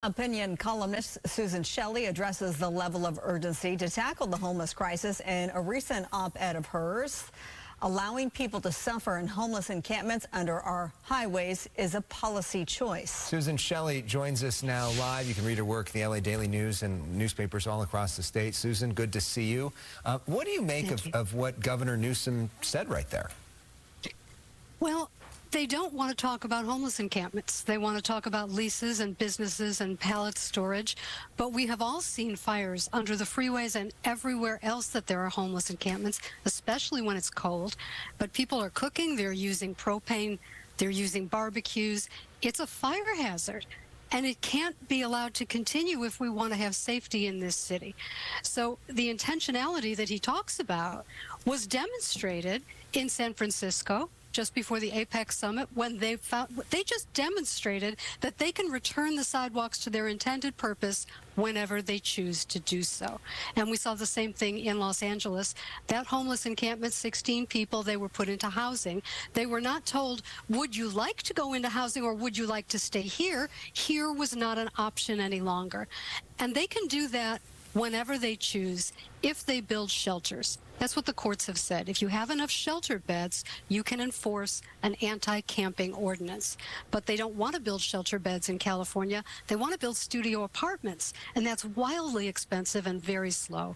Opinion columnist Susan Shelley addresses the level of urgency to tackle the homeless crisis in a recent op-ed of hers. Allowing people to suffer in homeless encampments under our highways is a policy choice. Susan Shelley joins us now live. You can read her work in the LA Daily News and newspapers all across the state. Susan, good to see you. What do you make of what Governor Newsom said right there? Well, they don't want to talk about homeless encampments. They want to talk about leases and businesses and pallet storage. But we have all seen fires under the freeways and everywhere else that there are homeless encampments, especially when it's cold. But people are cooking, they're using propane, they're using barbecues. It's a fire hazard. And it can't be allowed to continue if we want to have safety in this city. So the intentionality that he talks about was demonstrated in San Francisco just before the Apex Summit, when they just demonstrated that they can return the sidewalks to their intended purpose whenever they choose to do so. And we saw the same thing in Los Angeles. That homeless encampment, 16 people, they were put into housing. They were not told, would you like to go into housing or would you like to stay here? Here was not an option any longer. And they can do that whenever they choose if they build shelters. That's what the courts have said. If you have enough shelter beds, you can enforce an anti-camping ordinance. But they don't want to build shelter beds in California. They want to build studio apartments, and that's wildly expensive and very slow.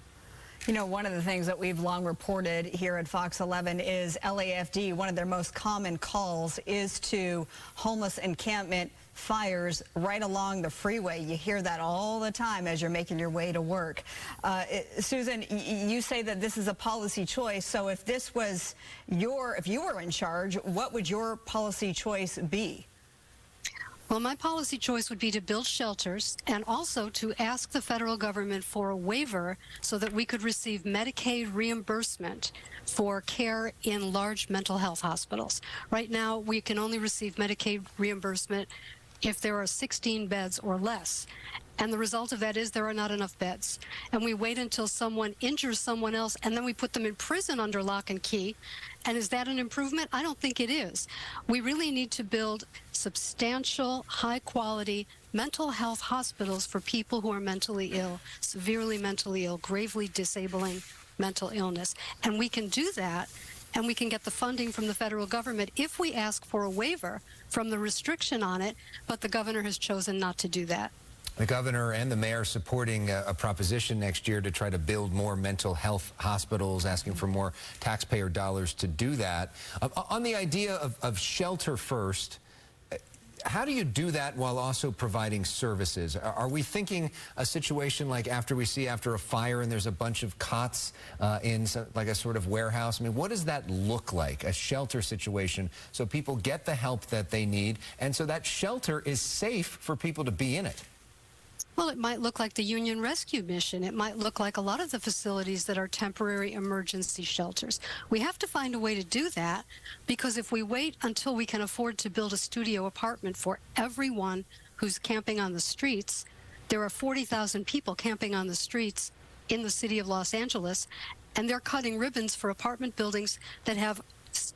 You know, one of the things that we've long reported here at Fox 11 is LAFD, one of their most common calls is to homeless encampment fires right along the freeway. You hear that all the time as you're making your way to work. Susan, you say that this is a policy choice. So if this was if you were in charge, what would your policy choice be? Well, my policy choice would be to build shelters and also to ask the federal government for a waiver so that we could receive Medicaid reimbursement for care in large mental health hospitals. Right now, we can only receive Medicaid reimbursement if there are 16 beds or less. And the result of that is there are not enough beds. And we wait until someone injures someone else, and then we put them in prison under lock and key. And is that an improvement? I don't think it is. We really need to build substantial, high-quality mental health hospitals for people who are mentally ill, severely mentally ill, gravely disabling mental illness. And we can do that, and we can get the funding from the federal government if we ask for a waiver from the restriction on it, but the governor has chosen not to do that. The governor and the mayor supporting a proposition next year to try to build more mental health hospitals, asking for more taxpayer dollars to do that. On the idea of shelter first, how do you do that while also providing services? Are we thinking a situation like after a fire and there's a bunch of cots in like a sort of warehouse? I mean, what does that look like, a shelter situation, so people get the help that they need and so that shelter is safe for people to be in it? Well, it might look like the Union Rescue Mission. It might look like a lot of the facilities that are temporary emergency shelters. We have to find a way to do that, because if we wait until we can afford to build a studio apartment for everyone who's camping on the streets, there are 40,000 people camping on the streets in the city of Los Angeles, and they're cutting ribbons for apartment buildings that have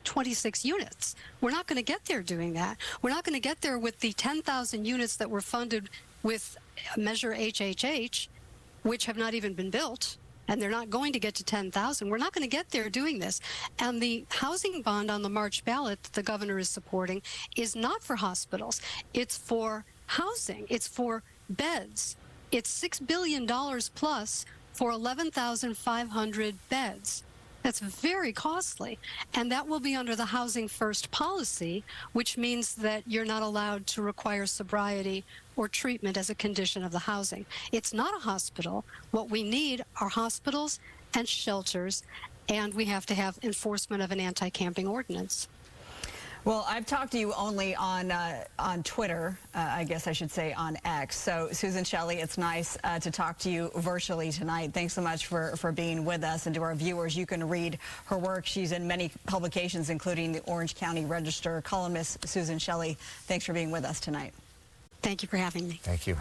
26 units. We're not going to get there doing that. We're not going to get there with the 10,000 units that were funded with Measure HHH, which have not even been built, and they're not going to get to 10,000. We're not going to get there doing this. And the housing bond on the March ballot that the governor is supporting is not for hospitals. It's for housing. It's for beds. It's $6 billion plus for 11,500 beds. That's very costly, and that will be under the Housing First policy, which means that you're not allowed to require sobriety or treatment as a condition of the housing. It's not a hospital. What we need are hospitals and shelters, and we have to have enforcement of an anti-camping ordinance. Well, I've talked to you only on Twitter, I guess I should say on X. So, Susan Shelley, it's nice to talk to you virtually tonight. Thanks so much for being with us. And to our viewers, you can read her work. She's in many publications, including the Orange County Register. Columnist Susan Shelley, thanks for being with us tonight. Thank you for having me. Thank you.